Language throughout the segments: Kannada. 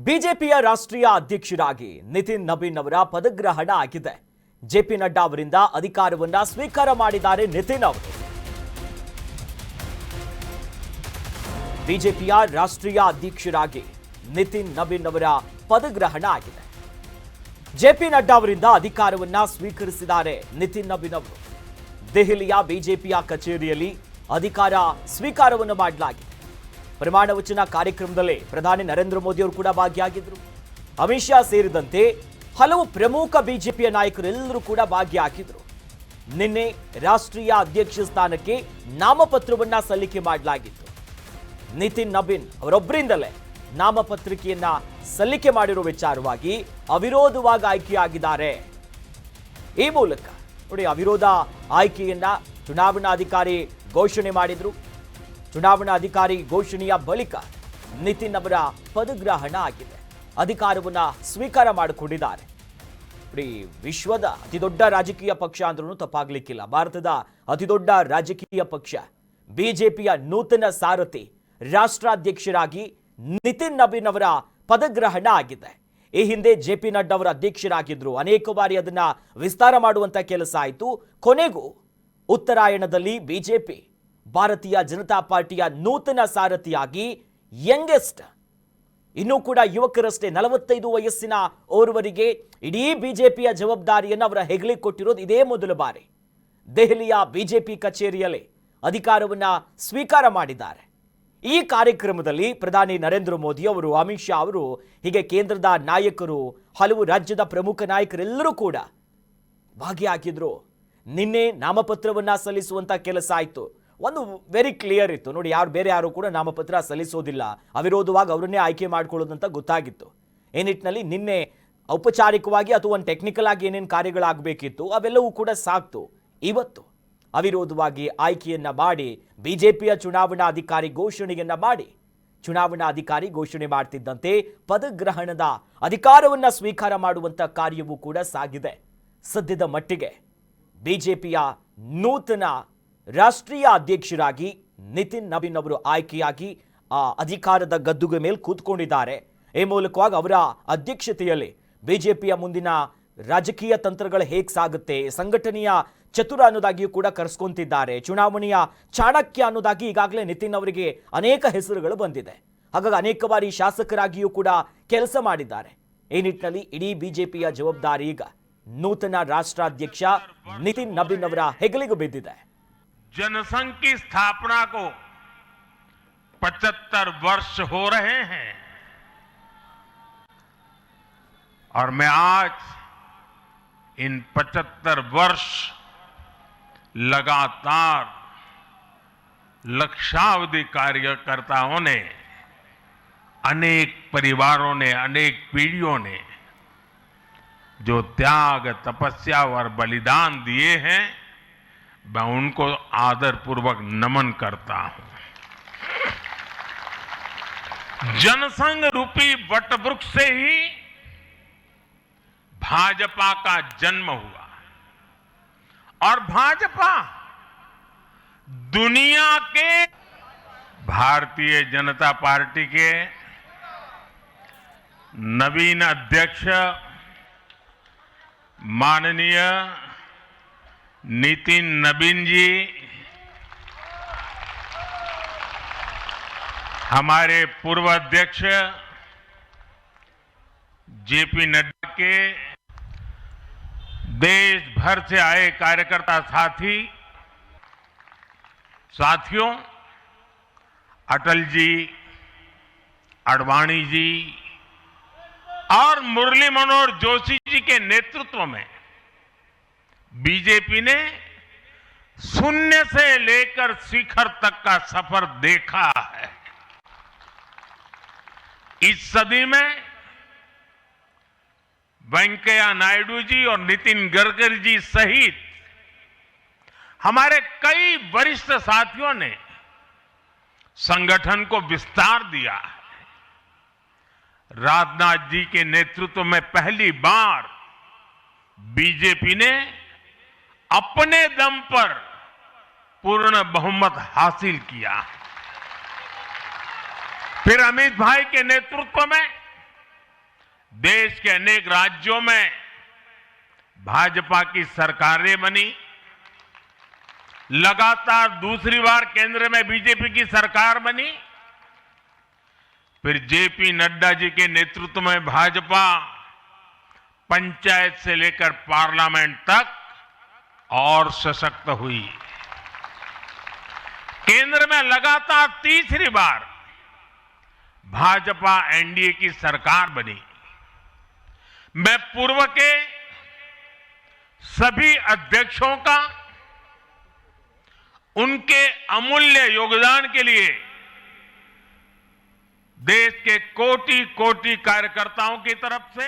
ಬಿಜೆಪಿಯ ರಾಷ್ಟ್ರೀಯ ಅಧ್ಯಕ್ಷರಾಗಿ ನಿತಿನ್ ನಬೀನ್ ಅವರ ಪದಗ್ರಹಣ ಆಗಿದೆ. ಜೆಪಿ ನಡ್ಡಾ ಅವರಿಂದ ಅಧಿಕಾರವನ್ನ ಸ್ವೀಕಾರ ಮಾಡಿದ್ದಾರೆ ನಿತಿನ್ ಅವರು. ಬಿಜೆಪಿಯ ರಾಷ್ಟ್ರೀಯ ಅಧ್ಯಕ್ಷರಾಗಿ ನಿತಿನ್ ನಬೀನ್ ಅವರ ಪದಗ್ರಹಣ ಆಗಿದೆ. ಜೆಪಿ ನಡ್ಡಾ ಅವರಿಂದ ಅಧಿಕಾರವನ್ನ ಸ್ವೀಕರಿಸಿದ್ದಾರೆ ನಿತಿನ್ ನಬೀನ್ ಅವರು. ದೆಹಲಿಯ ಬಿಜೆಪಿಯ ಕಚೇರಿಯಲ್ಲಿ ಅಧಿಕಾರ ಸ್ವೀಕಾರವನ್ನು ಮಾಡಲಾಗಿದೆ. ಪ್ರಮಾಣ ವಚನ ಕಾರ್ಯಕ್ರಮದಲ್ಲಿ ಪ್ರಧಾನಿ ನರೇಂದ್ರ ಮೋದಿ ಅವರು ಕೂಡ ಭಾಗಿಯಾಗಿದ್ದರು. ಅಮಿತ್ ಶಾ ಸೇರಿದಂತೆ ಹಲವು ಪ್ರಮುಖ ಬಿಜೆಪಿಯ ನಾಯಕರೆಲ್ಲರೂ ಕೂಡ ಭಾಗಿಯಾಗಿದ್ದರು. ನಿನ್ನೆ ರಾಷ್ಟ್ರೀಯ ಅಧ್ಯಕ್ಷ ಸ್ಥಾನಕ್ಕೆ ನಾಮಪತ್ರವನ್ನ ಸಲ್ಲಿಕೆ ಮಾಡಲಾಗಿತ್ತು. ನಿತಿನ್ ನಬೀನ್ ಅವರೊಬ್ಬರಿಂದಲೇ ನಾಮಪತ್ರಿಕೆಯನ್ನ ಸಲ್ಲಿಕೆ ಮಾಡಿರುವ ವಿಚಾರವಾಗಿ ಅವಿರೋಧವಾಗಿ ಆಯ್ಕೆಯಾಗಿದ್ದಾರೆ. ಈ ಮೂಲಕ ನೋಡಿ, ಅವಿರೋಧ ಆಯ್ಕೆಯನ್ನ ಚುನಾವಣಾಧಿಕಾರಿ ಘೋಷಣೆ ಮಾಡಿದ್ರು. ಚುನಾವಣಾಧಿಕಾರಿ ಘೋಷಣೆಯ ಬಳಿಕ ನಿತಿನ್ ಅವರ ಪದಗ್ರಹಣ ಆಗಿದೆ. ಅಧಿಕಾರವನ್ನ ಸ್ವೀಕಾರ ಮಾಡಿಕೊಂಡಿದ್ದಾರೆ. ವಿಶ್ವದ ಅತಿದೊಡ್ಡ ರಾಜಕೀಯ ಪಕ್ಷ ಅಂದ್ರೂ ತಪ್ಪಾಗ್ಲಿಕ್ಕಿಲ್ಲ. ಭಾರತದ ಅತಿದೊಡ್ಡ ರಾಜಕೀಯ ಪಕ್ಷ ಬಿಜೆಪಿಯ ನೂತನ ಸಾರಥಿ ರಾಷ್ಟ್ರಾಧ್ಯಕ್ಷರಾಗಿ ನಿತಿನ್ ನಬೀನ್ ಅವರ ಪದಗ್ರಹಣ ಆಗಿದೆ. ಈ ಹಿಂದೆ ಜೆಪಿ ನಡ್ಡಾ ಅವರ ಅಧ್ಯಕ್ಷರಾಗಿದ್ರು. ಅನೇಕ ಬಾರಿ ಅದನ್ನ ವಿಸ್ತಾರ ಮಾಡುವಂತ ಕೆಲಸ ಆಯಿತು. ಕೊನೆಗೂ ಉತ್ತರಾಯಣದಲ್ಲಿ ಬಿಜೆಪಿ ಭಾರತೀಯ ಜನತಾ ಪಾರ್ಟಿಯ ನೂತನ ಸಾರಥಿಯಾಗಿ ಯಂಗೆಸ್ಟ್, ಇನ್ನೂ ಕೂಡ ಯುವಕರಷ್ಟೇ 45 ವಯಸ್ಸಿನ ಓರ್ವರಿಗೆ ಇಡೀ ಬಿಜೆಪಿಯ ಜವಾಬ್ದಾರಿಯನ್ನು ಅವರ ಹೆಗಲಿಗೆ ಕೊಟ್ಟಿರೋದು ಇದೇ ಮೊದಲ ಬಾರಿ. ದೆಹಲಿಯ ಬಿಜೆಪಿ ಕಚೇರಿಯಲ್ಲಿ ಅಧಿಕಾರವನ್ನ ಸ್ವೀಕಾರ ಮಾಡಿದ್ದಾರೆ. ಈ ಕಾರ್ಯಕ್ರಮದಲ್ಲಿ ಪ್ರಧಾನಿ ನರೇಂದ್ರ ಮೋದಿ ಅವರು, ಅಮಿತ್ ಶಾ ಅವರು, ಹೀಗೆ ಕೇಂದ್ರದ ನಾಯಕರು, ಹಲವು ರಾಜ್ಯದ ಪ್ರಮುಖ ನಾಯಕರೆಲ್ಲರೂ ಕೂಡ ಭಾಗಿಯಾಗಿದ್ರು. ನಿನ್ನೆ ನಾಮಪತ್ರವನ್ನ ಸಲ್ಲಿಸುವಂತ ಕೆಲಸ ಆಯಿತು. ಒಂದು ವೆರಿ ಕ್ಲಿಯರ್ ಇತ್ತು ನೋಡಿ, ಬೇರೆ ಯಾರು ಕೂಡ ನಾಮಪತ್ರ ಸಲ್ಲಿಸೋದಿಲ್ಲ, ಅವಿರೋಧವಾಗಿ ಅವರನ್ನೇ ಆಯ್ಕೆ ಮಾಡ್ಕೊಳ್ಳೋದಂತ ಗೊತ್ತಾಗಿತ್ತು. ಈ ನಿಟ್ಟಿನಲ್ಲಿ ನಿನ್ನೆ ಔಪಚಾರಿಕವಾಗಿ ಅಥವಾ ಒಂದು ಟೆಕ್ನಿಕಲ್ ಆಗಿ ಏನೇನು ಕಾರ್ಯಗಳಾಗಬೇಕಿತ್ತು ಅವೆಲ್ಲವೂ ಕೂಡ ಸಾಕ್ತು. ಇವತ್ತು ಅವಿರೋಧವಾಗಿ ಆಯ್ಕೆಯನ್ನ ಮಾಡಿ ಬಿಜೆಪಿಯ ಚುನಾವಣಾಧಿಕಾರಿ ಘೋಷಣೆಯನ್ನ ಮಾಡಿ, ಚುನಾವಣಾಧಿಕಾರಿ ಘೋಷಣೆ ಮಾಡ್ತಿದ್ದಂತೆ ಪದಗ್ರಹಣದ ಅಧಿಕಾರವನ್ನ ಸ್ವೀಕಾರ ಮಾಡುವಂತ ಕಾರ್ಯವೂ ಕೂಡ ಸಾಗಿದೆ. ಸದ್ಯದ ಮಟ್ಟಿಗೆ ಬಿಜೆಪಿಯ ನೂತನ ರಾಷ್ಟ್ರೀಯ ಅಧ್ಯಕ್ಷರಾಗಿ ನಿತಿನ್ ನಬೀನ್ ಅವರು ಆಯ್ಕೆಯಾಗಿ ಅಧಿಕಾರದ ಗದ್ದುಗೆ ಮೇಲೆ ಕೂತ್ಕೊಂಡಿದ್ದಾರೆ. ಈ ಮೂಲಕವಾಗಿ ಅವರ ಅಧ್ಯಕ್ಷತೆಯಲ್ಲಿ ಬಿಜೆಪಿಯ ಮುಂದಿನ ರಾಜಕೀಯ ತಂತ್ರಗಳು ಹೇಗೆ ಸಾಗುತ್ತೆ, ಸಂಘಟನೆಯ ಚತುರ ಅನ್ನೋದಾಗಿಯೂ ಕೂಡ ಕರೆಸ್ಕೊಂತಿದ್ದಾರೆ. ಚುನಾವಣೆಯ ಚಾಣಕ್ಯ ಅನ್ನೋದಾಗಿ ಈಗಾಗಲೇ ನಿತಿನ್ ಅವರಿಗೆ ಅನೇಕ ಹೆಸರುಗಳು ಬಂದಿದೆ. ಹಾಗಾಗಿ ಅನೇಕ ಬಾರಿ ಶಾಸಕರಾಗಿಯೂ ಕೂಡ ಕೆಲಸ ಮಾಡಿದ್ದಾರೆ. ಈ ನಿಟ್ಟಿನಲ್ಲಿ ಇಡೀ ಬಿಜೆಪಿಯ ಜವಾಬ್ದಾರಿ ಈಗ ನೂತನ ರಾಷ್ಟ್ರಾಧ್ಯಕ್ಷ ನಿತಿನ್ ನಬೀನ್ ಅವರ ಹೆಗಲಿಗೆ ಬಿದ್ದಿದೆ. जनसंघ की स्थापना को 75 वर्ष हो रहे हैं और मैं आज इन 75 वर्ष लगातार लक्षावधि कार्यकर्ताओं ने, अनेक परिवारों ने, अनेक पीढ़ियों ने जो त्याग, तपस्या और बलिदान दिए हैं, मैं उनको आदरपूर्वक नमन करता हूं। जनसंघ रूपी वटवृक्ष से ही भाजपा का जन्म हुआ और भाजपा दुनिया के भारतीय जनता पार्टी के नवीन अध्यक्ष माननीय नितिन नबीन जी, हमारे पूर्व अध्यक्ष जेपी नड्डा के, देश भर से आए कार्यकर्ता साथियों, अटल जी, आडवाणी जी और मुरली मनोहर जोशी जी के नेतृत्व में बीजेपी ने शून्य से लेकर शिखर तक का सफर देखा है। इस सदी में वेंकैया नायडू जी और नितिन गडकरी जी सहित हमारे कई वरिष्ठ साथियों ने संगठन को विस्तार दिया है। राजनाथ जी के नेतृत्व में पहली बार बीजेपी ने अपने दम पर पूर्ण बहुमत हासिल किया। फिर अमित भाई के नेतृत्व में देश के अनेक राज्यों में भाजपा की सरकारें बनी, लगातार दूसरी बार केंद्र में बीजेपी की सरकार बनी, फिर जेपी नड्डा जी के नेतृत्व में भाजपा पंचायत से लेकर पार्लियामेंट तक और सशक्त हुई। केंद्र में लगातार तीसरी बार भाजपा एनडीए की सरकार बनी। मैं पूर्व के सभी अध्यक्षों का उनके अमूल्य योगदान के लिए देश के कोटि कोटि कार्यकर्ताओं की तरफ से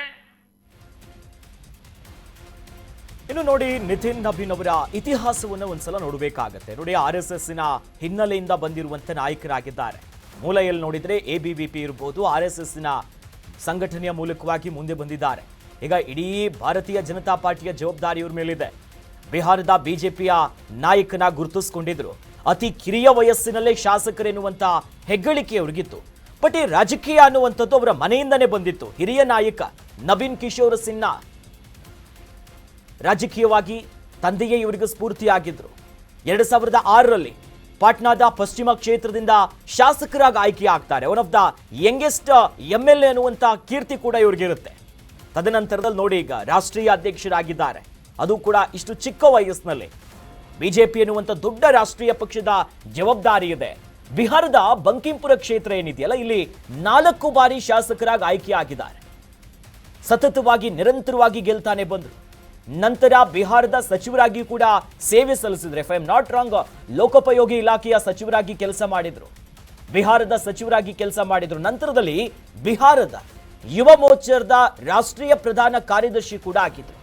ಇನ್ನು ನೋಡಿ ನಿತಿನ್ ನಬೀನ್ ಅವರ ಇತಿಹಾಸವನ್ನು ಒಂದ್ಸಲ ನೋಡಬೇಕಾಗತ್ತೆ. ನೋಡಿ RSSನ ಹಿನ್ನೆಲೆಯಿಂದ ಬಂದಿರುವಂತ ನಾಯಕರಾಗಿದ್ದಾರೆ. ಮೂಲೆಯಲ್ಲಿ ನೋಡಿದ್ರೆ ABVP ಇರಬಹುದು, RSSನ ಸಂಘಟನೆಯ ಮೂಲಕವಾಗಿ ಮುಂದೆ ಬಂದಿದ್ದಾರೆ. ಈಗ ಇಡೀ ಭಾರತೀಯ ಜನತಾ ಪಾರ್ಟಿಯ ಜವಾಬ್ದಾರಿ ಇವ್ರ ಮೇಲಿದೆ. ಬಿಹಾರದ ಬಿಜೆಪಿಯ ನಾಯಕನ ಗುರುತಿಸಿಕೊಂಡಿದ್ರು. ಅತಿ ಕಿರಿಯ ವಯಸ್ಸಿನಲ್ಲೇ ಶಾಸಕರೆನ್ನುವಂತ ಹೆಗ್ಗಳಿಕೆ ಅವ್ರಿಗಿತ್ತು. ಬಟ್ ಈ ರಾಜಕೀಯ ಅನ್ನುವಂಥದ್ದು ಅವರ ಮನೆಯಿಂದನೇ ಬಂದಿತ್ತು. ಹಿರಿಯ ನಾಯಕ ನವೀನ್ ಕಿಶೋರ್ ಸಿನ್ಹಾ ರಾಜಕೀಯವಾಗಿ ತಂದೆಯೇ ಇವರಿಗೆ ಸ್ಫೂರ್ತಿಯಾಗಿದ್ರು. 2006ರಲ್ಲಿ ಪಾಟ್ನಾದ ಪಶ್ಚಿಮ ಕ್ಷೇತ್ರದಿಂದ ಶಾಸಕರಾಗಿ ಆಯ್ಕೆ ಆಗ್ತಾರೆ. One of the youngest MLA ಅನ್ನುವಂಥ ಕೀರ್ತಿ ಕೂಡ ಇವರಿಗಿರುತ್ತೆ. ತದನಂತರದಲ್ಲಿ ನೋಡಿ ಈಗ ರಾಷ್ಟ್ರೀಯ ಅಧ್ಯಕ್ಷರಾಗಿದ್ದಾರೆ, ಅದು ಕೂಡ ಇಷ್ಟು ಚಿಕ್ಕ ವಯಸ್ಸಿನಲ್ಲಿ. ಬಿಜೆಪಿ ಎನ್ನುವಂಥ ದೊಡ್ಡ ರಾಷ್ಟ್ರೀಯ ಪಕ್ಷದ ಜವಾಬ್ದಾರಿ ಇದೆ. ಬಿಹಾರದ ಬಂಕಿಂಪುರ ಕ್ಷೇತ್ರ ಏನಿದೆಯಲ್ಲ, ಇಲ್ಲಿ 4 ಬಾರಿ ಶಾಸಕರಾಗಿ ಆಯ್ಕೆ ಆಗಿದ್ದಾರೆ. ಸತತವಾಗಿ ನಿರಂತರವಾಗಿ ಗೆಲ್ತಾನೆ ಬಂದರು. ನಂತರ ಬಿಹಾರದ ಸಚಿವರಾಗಿ ಕೂಡ ಸೇವೆ ಸಲ್ಲಿಸಿದ್ರು. If I am not wrong, ಲೋಕೋಪಯೋಗಿ ಇಲಾಖೆಯ ಸಚಿವರಾಗಿ ಕೆಲಸ ಮಾಡಿದ್ರು. ಬಿಹಾರದ ಸಚಿವರಾಗಿ ಕೆಲಸ ಮಾಡಿದ್ರು. ನಂತರದಲ್ಲಿ ಬಿಹಾರದ ಯುವ ಮೋರ್ಚಾದ ರಾಷ್ಟ್ರೀಯ ಪ್ರಧಾನ ಕಾರ್ಯದರ್ಶಿ ಕೂಡ ಆಗಿದ್ರು.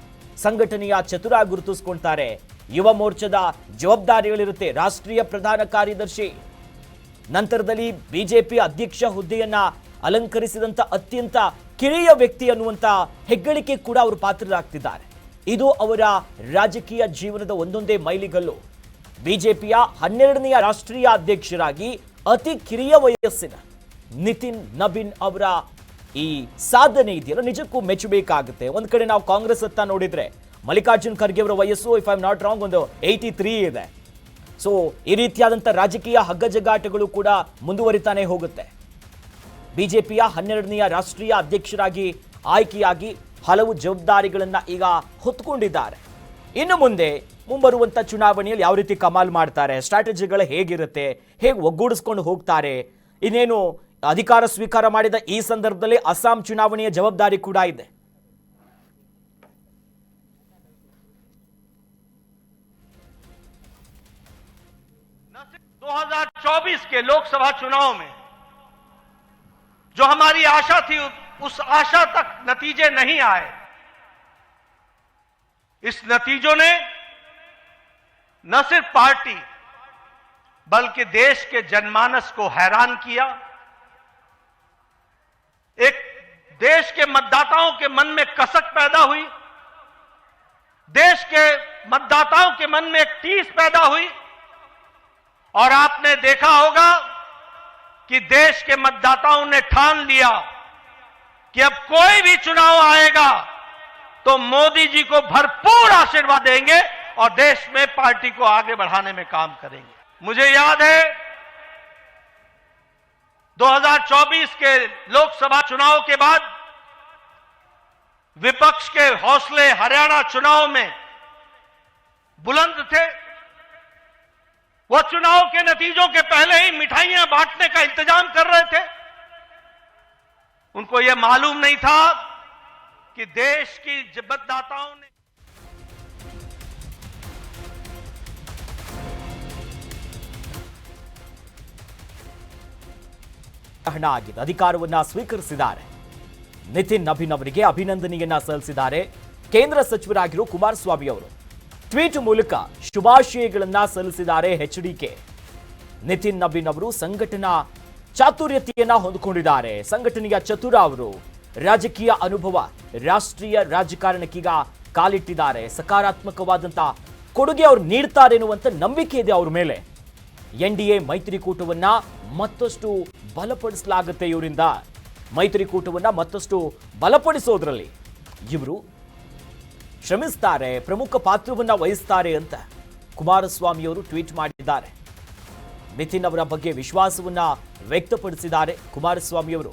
ಸಂಘಟನೆಯ ಚತುರ ಗುರುತಿಸಿಕೊಳ್ತಾರೆ. ಯುವ ಮೋರ್ಚಾದ ಜವಾಬ್ದಾರಿಗಳಿರುತ್ತೆ. ರಾಷ್ಟ್ರೀಯ ಪ್ರಧಾನ ಕಾರ್ಯದರ್ಶಿ, ನಂತರದಲ್ಲಿ ಬಿಜೆಪಿ ಅಧ್ಯಕ್ಷ ಹುದ್ದೆಯನ್ನ ಅಲಂಕರಿಸಿದಂತ ಅತ್ಯಂತ ಕಿರಿಯ ವ್ಯಕ್ತಿ ಅನ್ನುವಂತ ಹೆಗ್ಗಳಿಕೆ ಕೂಡ ಅವರು ಪಾತ್ರರಾಗ್ತಿದ್ದಾರೆ. ಇದು ಅವರ ರಾಜಕೀಯ ಜೀವನದ ಒಂದೊಂದೇ ಮೈಲಿಗಲ್ಲು. ಬಿಜೆಪಿಯ 12ನೇ ರಾಷ್ಟ್ರೀಯ ಅಧ್ಯಕ್ಷರಾಗಿ ಅತಿ ಕಿರಿಯ ವಯಸ್ಸಿನ ನಿತಿನ್ ನಬೀನ್ ಅವರ ಈ ಸಾಧನೆ ಇದೆಯಲ್ಲ, ನಿಜಕ್ಕೂ ಮೆಚ್ಚಬೇಕಾಗುತ್ತೆ. ಒಂದ್ ಕಡೆ ನಾವು ಕಾಂಗ್ರೆಸ್ ಹತ್ತ ನೋಡಿದ್ರೆ ಮಲ್ಲಿಕಾರ್ಜುನ್ ಖರ್ಗೆ ಅವರ ವಯಸ್ಸು if I am not wrong ಒಂದು 83 ಇದೆ. ಸೊ ಈ ರೀತಿಯಾದಂಥ ರಾಜಕೀಯ ಹಗ್ಗಜಗಾಟಗಳು ಕೂಡ ಮುಂದುವರಿತಾನೆ ಹೋಗುತ್ತೆ. ಬಿಜೆಪಿಯ 12ನೇ ರಾಷ್ಟ್ರೀಯ ಅಧ್ಯಕ್ಷರಾಗಿ ಆಯ್ಕೆಯಾಗಿ ಹಲವು ಜವಾಬ್ದಾರಿಗಳನ್ನ ಈಗ ಹೊತ್ತುಕೊಂಡಿದ್ದಾರೆ. ಇನ್ನು ಮುಂಬರುವಂತ ಚುನಾವಣೆಯಲ್ಲಿ ಯಾವ ರೀತಿ ಕಮಾಲ್ ಮಾಡ್ತಾರೆ, ಸ್ಟ್ರಾಟಜಿಗಳು ಹೇಗಿರುತ್ತೆ, ಹೇಗೆ ಒಗ್ಗೂಡಿಸ್ಕೊಂಡು ಹೋಗ್ತಾರೆ. ಇನ್ನೇನು ಅಧಿಕಾರ ಸ್ವೀಕಾರ ಮಾಡಿದ ಈ ಸಂದರ್ಭದಲ್ಲಿ ಅಸ್ಸಾಂ ಚುನಾವಣೆಯ ಜವಾಬ್ದಾರಿ ಕೂಡ ಇದೆ. न 2024 के लोकसभा चुनाव में जो हमारी आशा थी, उस आशा तक नतीजे नहीं आए। इस नतीजों ने न सिर्फ पार्टी बल्कि देश के जनमानस को हैरान किया। एक देश के मतदाताओं के मन में कसक पैदा हुई, देश के मतदाताओं के मन में एक टीस पैदा हुई। और आपने देखा होगा कि देश के मतदाताओं ने ठान लिया कि अब कोई भी चुनाव आएगा तो मोदी जी को भरपूर आशीर्वाद देंगे और देश में पार्टी को आगे बढ़ाने में काम करेंगे। मुझे याद है 2024 के लोकसभा चुनाव के बाद विपक्ष के हौसले हरियाणा चुनाव में बुलंद थे। वो चुनाव के नतीजों के पहले ही मिठाइयां बांटने का इंतजाम कर रहे थे। उनको यह मालूम नहीं था कि देश की मतदाताओं ने ಆಗಿದೆ. ಅಧಿಕಾರವನ್ನ ಸ್ವೀಕರಿಸಿದ್ದಾರೆ. ನಿತಿನ್ ನಬೀನ್ ಅವರಿಗೆ ಅಭಿನಂದನೆಯನ್ನ ಸಲ್ಲಿಸಿದ್ದಾರೆ ಕೇಂದ್ರ ಸಚಿವರಾಗಿರುವ ಕುಮಾರಸ್ವಾಮಿ ಅವರು. ಟ್ವೀಟ್ ಮೂಲಕ ಶುಭಾಶಯಗಳನ್ನ ಸಲ್ಲಿಸಿದ್ದಾರೆ HDK. ನಿತಿನ್ ನಬೀನ್ ಅವರು ಸಂಘಟನಾ ಚಾತುರ್ಯತೆಯನ್ನ ಹೊಂದಿಕೊಂಡಿದ್ದಾರೆ. ಸಂಘಟನೆಯ ಚತುರ ಅವರು. ರಾಜಕೀಯ ಅನುಭವ, ರಾಷ್ಟ್ರೀಯ ರಾಜಕಾರಣಕ್ಕೀಗ ಕಾಲಿಟ್ಟಿದ್ದಾರೆ. ಸಕಾರಾತ್ಮಕವಾದಂಥ ಕೊಡುಗೆ ಅವರು ನೀಡ್ತಾರೆ ಎನ್ನುವಂಥ ನಂಬಿಕೆ ಇದೆ ಅವ್ರ ಮೇಲೆ. NDA ಮೈತ್ರಿಕೂಟವನ್ನ ಮತ್ತಷ್ಟು ಬಲಪಡಿಸಲಾಗುತ್ತೆ ಇವರಿಂದ. ಮೈತ್ರಿಕೂಟವನ್ನ ಮತ್ತಷ್ಟು ಬಲಪಡಿಸೋದ್ರಲ್ಲಿ ಇವರು ಶ್ರಮಿಸ್ತಾರೆ, ಪ್ರಮುಖ ಪಾತ್ರವನ್ನ ವಹಿಸ್ತಾರೆ ಅಂತ ಕುಮಾರಸ್ವಾಮಿಯವರು ಟ್ವೀಟ್ ಮಾಡಿದ್ದಾರೆ. ನಿತಿನ್ ಅವರ ಬಗ್ಗೆ ವಿಶ್ವಾಸವನ್ನ ವ್ಯಕ್ತಪಡಿಸಿದ್ದಾರೆ ಕುಮಾರಸ್ವಾಮಿಯವರು.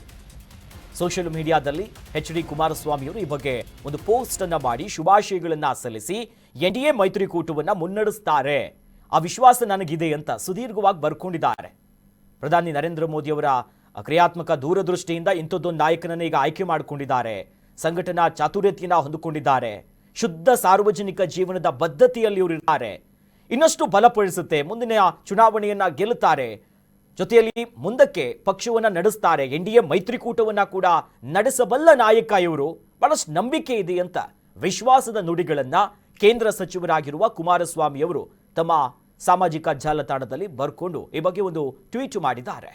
ಸೋಷಿಯಲ್ ಮೀಡಿಯಾದಲ್ಲಿ ಎಚ್.ಡಿ. ಕುಮಾರಸ್ವಾಮಿಯವರು ಈ ಬಗ್ಗೆ ಒಂದು ಪೋಸ್ಟ್ ಅನ್ನ ಮಾಡಿ ಶುಭಾಶಯಗಳನ್ನ ಸಲ್ಲಿಸಿ ಎನ್ಡಿಎ ಮೈತ್ರಿಕೂಟವನ್ನ ಮುನ್ನಡೆಸ್ತಾರೆ, ಆ ವಿಶ್ವಾಸ ನನಗಿದೆ ಅಂತ ಸುದೀರ್ಘವಾಗಿ ಬರ್ಕೊಂಡಿದ್ದಾರೆ. ಪ್ರಧಾನಿ ನರೇಂದ್ರ ಮೋದಿ ಅವರ ಕ್ರಿಯಾತ್ಮಕ ದೂರದೃಷ್ಟಿಯಿಂದ ಇಂಥದ್ದೊಂದು ನಾಯಕನನ್ನ ಈಗ ಆಯ್ಕೆ ಮಾಡಿಕೊಂಡಿದ್ದಾರೆ. ಸಂಘಟನಾ ಚಾತುರ್ಯತೆಯನ್ನ ಹೊಂದಿಕೊಂಡಿದ್ದಾರೆ. ಶುದ್ಧ ಸಾರ್ವಜನಿಕ ಜೀವನದ ಬದ್ಧತೆಯಲ್ಲಿ ಇವರು ಇದ್ದಾರೆ. ಇನ್ನಷ್ಟು ಬಲಪಡಿಸುತ್ತೆ. ಮುಂದಿನ ಚುನಾವಣೆಯನ್ನ ಗೆಲ್ಲುತ್ತಾರೆ. ಜೊತೆಯಲ್ಲಿ ಮುಂದಕ್ಕೆ ಪಕ್ಷವನ್ನ ನಡೆಸ್ತಾರೆ. ಎನ್ಡಿಎ ಮೈತ್ರಿಕೂಟವನ್ನ ಕೂಡ ನಡೆಸಬಲ್ಲ ನಾಯಕ ಇವರು. ಬಹಳಷ್ಟು ನಂಬಿಕೆ ಇದೆ ಅಂತ ವಿಶ್ವಾಸದ ನುಡಿಗಳನ್ನ ಕೇಂದ್ರ ಸಚಿವರಾಗಿರುವ ಕುಮಾರಸ್ವಾಮಿ ಅವರು ತಮ್ಮ ಸಾಮಾಜಿಕ ಜಾಲತಾಣದಲ್ಲಿ ಬರ್ಕೊಂಡು ಈ ಬಗ್ಗೆ ಒಂದು ಟ್ವೀಟ್ ಮಾಡಿದ್ದಾರೆ.